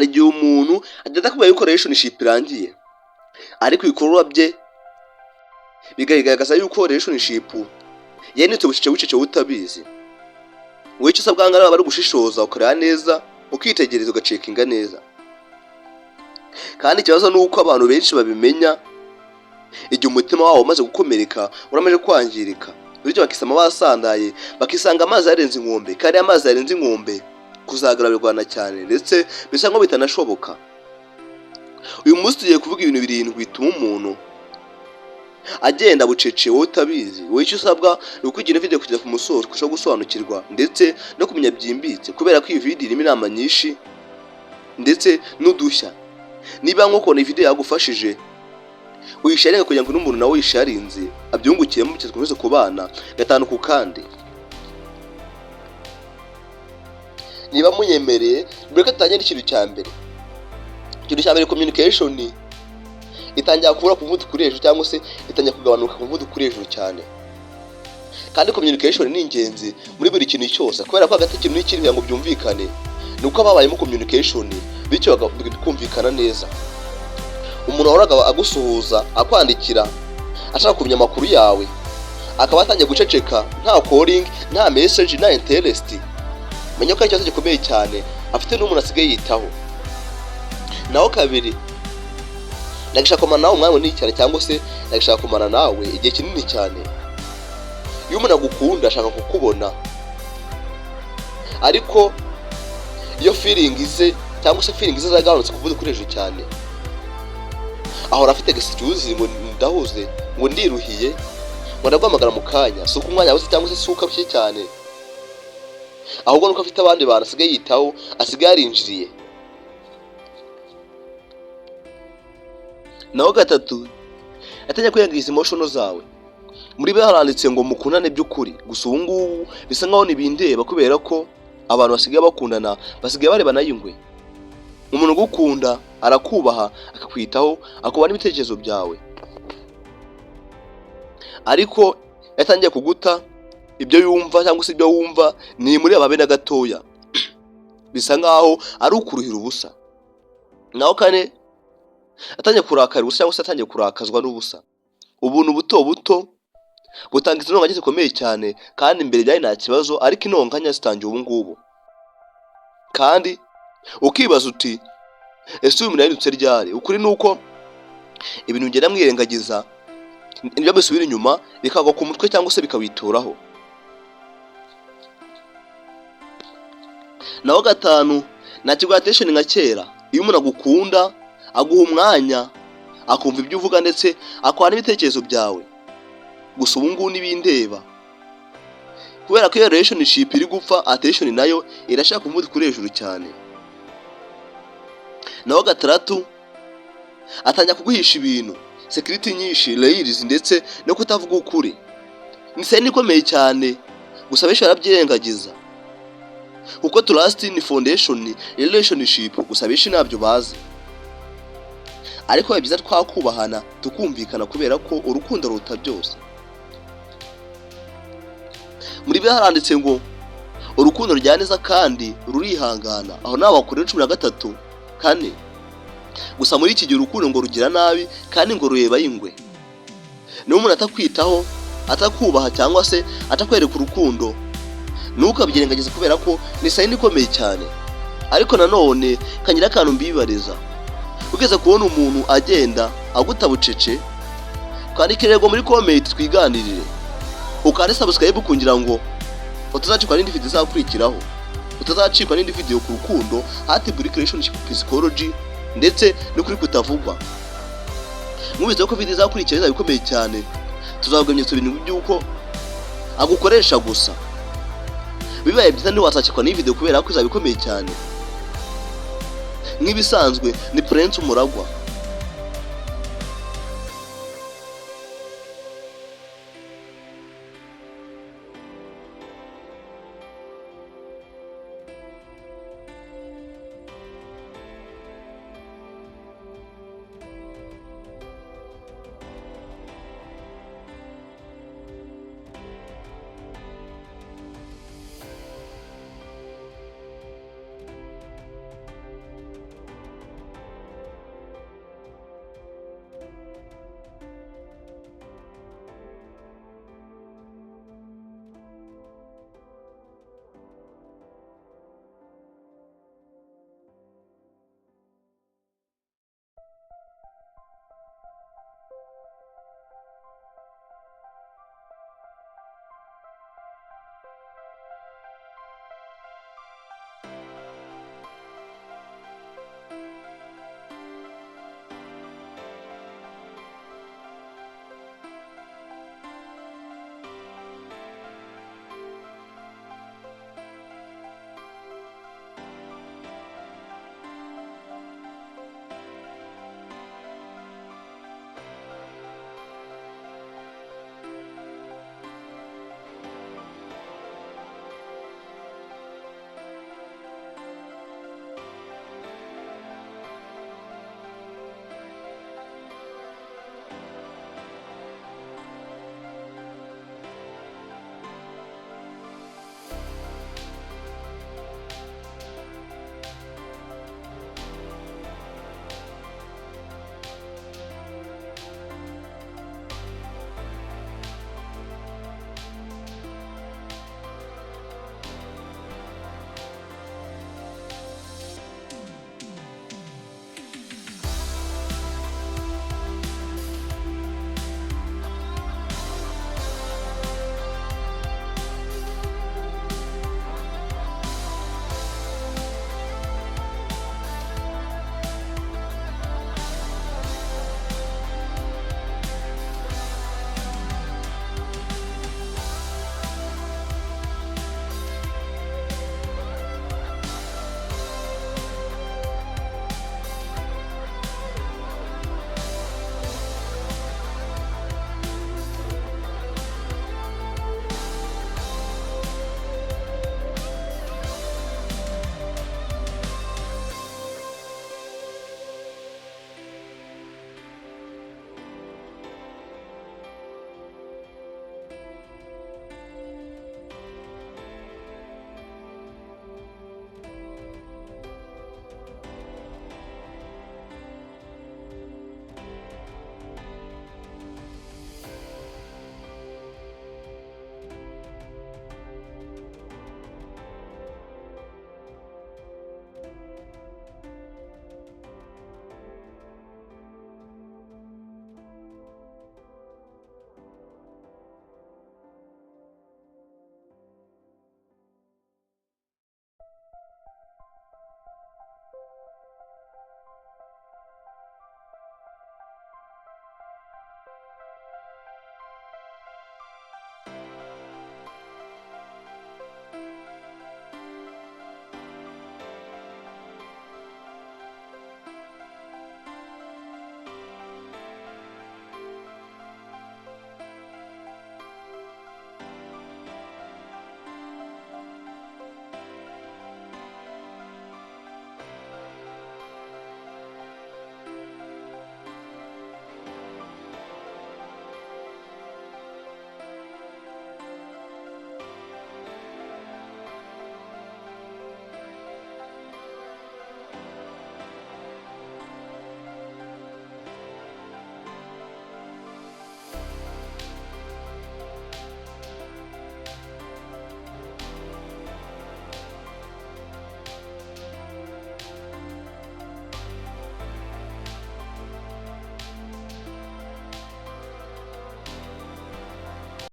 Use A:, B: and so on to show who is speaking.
A: hari igihe umuntu agenda kuba yuko relationship irangiye ariko ibikorwa bye bigaragaza yuko relationship yenetse bucece utabizi. Wowe icyo usabwa ngara bari gushishoza ukareba neza ukitegereza ugacekinga neza. Kandi ikibazo nuko abantu benshi babimenya igihe umutima wabo umaze gukomereka uramaje kwangirika, bityo bakisama basandaye bakisanga amazi yarenze inkombe. Kandi amazi yarenze inkombe kuzagarabirwana cyane ndetse bisa nko bitanashoboka. Uyu munsi tugiye kuvuga ibintu birindwi bituma umuntu agenda bucece wowe utabizi. Wowe icyo usabwa ni ukwigira video kugeza ku musozo kushobora gusobanukirwa ndetse no kumenya byimbitse, kubera ko iyi video irimo inama nyinshi ndetse n'udushya. Niba nk'uko iyi video yagufashije uyisharinga kugira ngo n'umuntu nawe yisharinze abyungukiyemo bityo twese kubana gatanu ku kandi. Niba munyemereye bureka tutangire ikintu cya mbere. Ikintu cya mbere, communication itangira kubura ku muvuduko uri hejuru cyangwa se itangira kugabanuka ku muvuduko uri hejuru cyane. Kandi communication ni ingenzi muri buri kintu cyose, kubera ko hagati ikintu n'ikindi ngo byumvikane nuko babayemo communication bityo bakumvikana neza. Umuntu wahoraga agusuhuza akwandikira ashaka kumenya amakuru yawe akaba atangiye guceceka, nta calling, nta message, nta interest, menya ko ikibazo gikomeye cyane afite n'umuntu asigaye yitaho. Naho kabiri, ndagishaka kumana nawe umwanya munini cyane cyangwa se ndagishaka kumana nawe igihe kinini cyane. Iyo umuntu agukunda ashaka kukubona, ariko iyo feeling ize cyangwa se feeling ize zagabanutse kuvuduka hejuru cyane, ahora afite excuse ngo ndahuze, ngo ndiruhiye, ngo ndaguhamagara mu kanya, si uko umwanya wose cyangwa se si uko abishye cyane, ahubwo nuko afite abandi bantu asigaye yitaho, asigaye arinjiriye. Naho gatatu, atanya kwiyangiza emotion zawe. Muri Bibiliya haranditse ngo mukundane by'ukuri. Gusa ubu ngubu bisa nkaho nibindeba, kubera ko abantu basigaye bakundana basigaye barebana y'ingwe. Umuntu ugukunda arakubaha akakwitaho akubana n'ibitekerezo byawe, ariko yatangiye kuguta ibyo yumva cyangwa se ibyo wumva ni muri ababe na gatoya bisa nkaho ari ukuruhira ubusa. Naho kane, atangiye kurakara ubusa cyangwa se atangiye kurakazwa n'ubusa. Ubuntu buto buto butanga inonganya zikomeye cyane, kandi imbere byari nta kibazo, ariko inonganya zitangiye ubu ngubu. Kandi ukibaza uti ese uyu muntu yahindutse ryari? Ukuri nuko ibintu bigenda mwirengagiza nibyo bisubira inyuma bikagwa ku mutwe cyangwa se bikawituraho. Naho gatanu, nta kigwatesheni nka kera. Iyo umuntu agukunda aguha umwanya akumva ibyo uvuga ndetse akwana n'ibitekerezo byawe. Gusa ubu ngubu nibindeba, kubera ko iyo relationship iri gupfa, attention nayo irashaka umuvuduko uri hejuru cyane. Naho gatandatu, atanya kuguhisha ibintu, security nyinshi, layers ndetse no kutavuga ukuri. Ni sayini ikomeye cyane, gusa benshi barabyirengagiza, kuko trust ni foundation relationship, gusa benshi ntabyo bazi. Ariko biba byiza twakubahana tukumvikana, kubera ko urukundo ruta byose. Muri Bibiliya haranditse ngo urukundo rya neza kandi rurihangana. Aho nawe Agukoresha 13:4. Gusa muri iki gihe urukundo ngo rugira nabi kandi ngo rureba y'ingwe. Niyo umuntu atakwitaho, atakubaha cyangwa se atakwereka urukundo, nuko abyirengagiza, kubera ko ni sayini ikomeye cyane. Ariko nanone kangira akantu mbibariza, ugeze kubona umuntu agenda agutabucece, kandi kirego muri comment twiganirire, ukande subscribe kugira ngo utazacikwa n'indi video izakurikiraho, utazacikwa n'indi video ku rukundo, hati buri relationship psychology ndetse no kuri kutavugwa. Mubize ko video izakurikira bikomeye cyane, tuzavuga ibimenyetso bintu by'uko agukoresha gusa. Bibaye byiza ni wasakikwa n'indi video kubera ko izabikomeye cyane. Nk'ibisanzwe ni Prince Umuragwa.